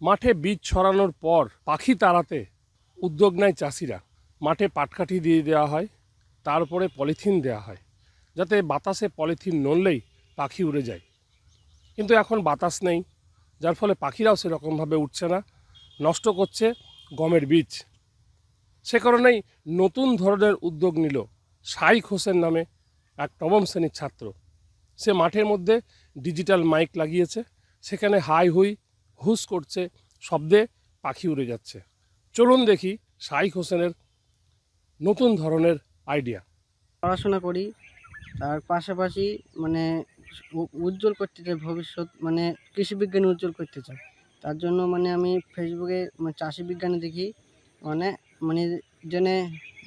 মাঠে বীজ ছড়ানোর পর পাখি তাড়াতে উদ্যোগ নেয় চাষিরা। মাঠে পাটকাঠি দিয়ে দেওয়া হয়, তারপরে পলিথিন দেওয়া হয়, যাতে বাতাসে পলিথিন নড়লেই পাখি উড়ে যায়। কিন্তু এখন বাতাস নেই, যার ফলে পাখিরাও সেরকমভাবে উঠছে না, নষ্ট করছে গমের বীজ। সে কারণেই নতুন ধরনের উদ্যোগ নিল শাইখ হোসেন নামে এক নবম শ্রেণীর ছাত্র। সে মাঠের মধ্যে ডিজিটাল মাইক লাগিয়েছে, সেখানে হাই হুই হুস করছে, শব্দে পাখি উড়ে যাচ্ছে। চলুন দেখি শাইখ হোসেনের নতুন ধরনের আইডিয়া। পড়াশোনা করি, তার পাশাপাশি মানে উজ্জ্বল করতে চাই ভবিষ্যৎ, মানে কৃষি বিজ্ঞানে উজ্জ্বল করতে চাই। তার জন্য মানে আমি ফেসবুকে চাষি বিজ্ঞানে দেখি, মানে মানে জেনে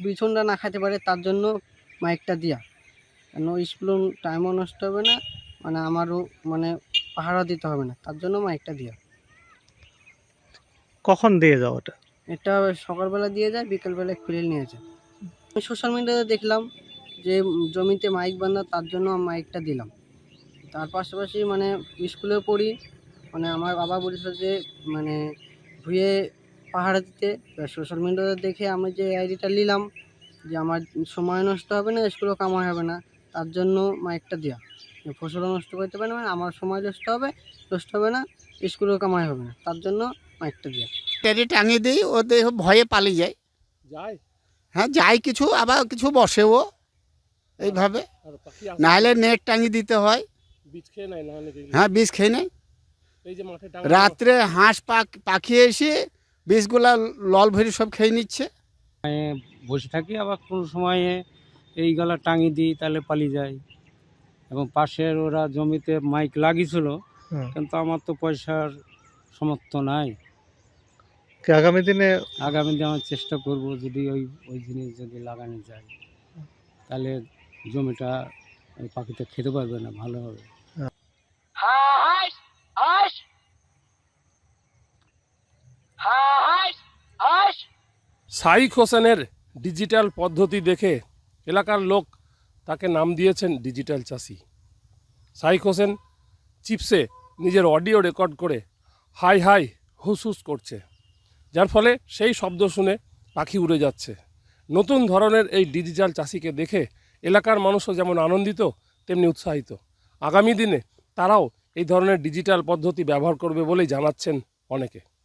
বিছনটা না খাইতে পারে তার জন্য মাইকটা দিয়া, কেন স্কুল টাইমও নষ্ট হবে না, মানে আমারও মানে পাহারা দিতে হবে না, তার জন্য মাইকটা দিয়া। কখন দিয়ে যাও ওটা? এটা সকালবেলা দিয়ে যায়, বিকেলবেলা খুলে নিয়ে যায়। আমি সোশ্যাল মিডিয়াতে দেখলাম যে জমিতে মাইক বাঁধা, তার জন্য মাইকটা দিলাম। তার পাশাপাশি মানে স্কুলেও পড়ি, মানে আমার বাবা বলেছিল যে মানে ভুঁয়ে পাহারা দিতে। সোশ্যাল মিডিয়াতে দেখে আমি যে আইডিটা নিলাম, যে আমার সময় নষ্ট হবে না, স্কুলেও কামাই হবে না, তার জন্য মাইকটা দেওয়া। ফসলও নষ্ট করতে পারে না, আমার সময় নষ্ট হবে না, স্কুলেও কামাই হবে না, তার জন্য মাইকটা দেওয়া। টেনে টাঙিয়ে দিই, ওদের ভয়ে পালিয়ে যায়। যায় হ্যাঁ যায়, কিছু আবার কিছু বসেও এইভাবে, আর পাখি নাহলে নেট টাঙিয়ে দিতে হয়। বীজ খেয়ে নেয় না হলে। হ্যাঁ বীজ খেয়ে নেয়। এই যে মাঠে রাত্রে হাঁস পাখি এসে বীজগুলা লল ভরি সব খেয়ে নিচ্ছে। বসে থাকি, আবার কোনো সময়ে এই গলা টাঙিয়ে দিই, তাহলে পালিয়ে যায়। এবং পাশের ওরা জমিতে মাইক লাগিয়েছিল, কিন্তু আমার তো পয়সার সামর্থ্য নাই। আগামী দিনে আগামী দিনে আমি চেষ্টা করব, যদি ওই জিনিস যদি লাগানো যায়, তাহলে জমিটা ওই পাখিতে খেতে পারবে না, ভালো হবে। শাইখ হোসেনের ডিজিটাল পদ্ধতি দেখে এলাকার লোক তাকে নাম দিয়েছেন ডিজিটাল চাষি। শাইখ হোসেন চিপসে নিজের অডিও রেকর্ড করে হাই হাই হুস হুস করছে, যার ফলে সেই শব্দ শুনে পাখি উড়ে যাচ্ছে। নতুন ধরনের এই ডিজিটাল চাষিকে দেখে এলাকার মানুষও যেমন আনন্দিত, তেমনি উৎসাহিত। আগামী দিনে তারাও এই ধরনের ডিজিটাল পদ্ধতি ব্যবহার করবে বলেই জানাচ্ছেন অনেকে।